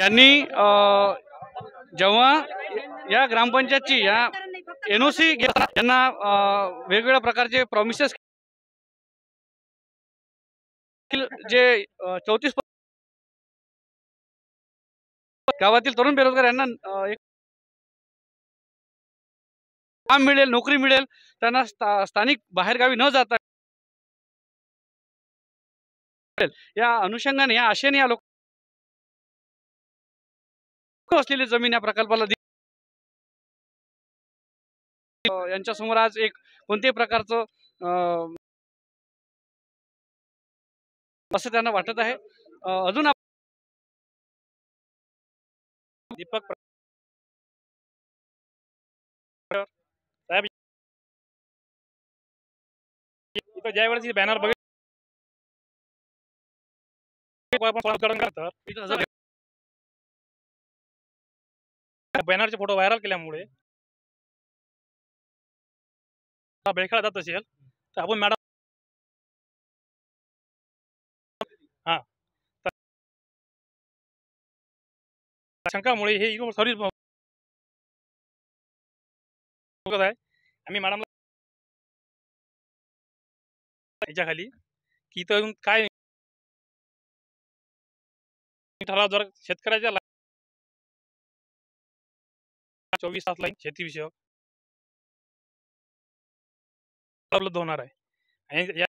यांनी जेव्हा या ग्रामपंचायतची या एनओसी घेताना यांना वेगवेगळ्या प्रकारचे प्रॉमिसेस जे 34 गावातील तरुण बेरोजगार यांना एक काम मिळेल, नोकरी मिळेल, त्यांना स्थानिक बाहेरगावी न जाता या अनुषंगाने या आशेने या लोक असलेली जमीन या प्रकल्पाला यांच्या समोर आज एक कोणत्याही प्रकारचं असं त्यांना वाटत आहे। अजून दीपक साहेब इथं ज्या वेळेस बॅनर बॅनरचे फोटो व्हायरल केल्यामुळे बेळखेळा जात असेल तर आपण मॅडम शंकामुळे हे सर्व्हिस आहे। आम्ही मॅडमला याच्या खाली की इथं काय ठराव जर शेतकऱ्याच्या 24 तास लाईन शेती विषयक उपलब्ध होणार आहे आणि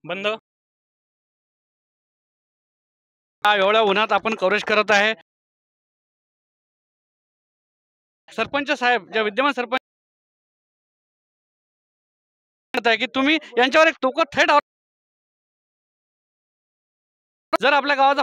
बंद एवढ्या उन्हात आपण कव्हरेज करत आहे। सरपंच साहेब ज्या विद्यमान सरपंच आहे की तुम्ही यांच्यावर एक टोकं थेट जर आपल्या गावाचा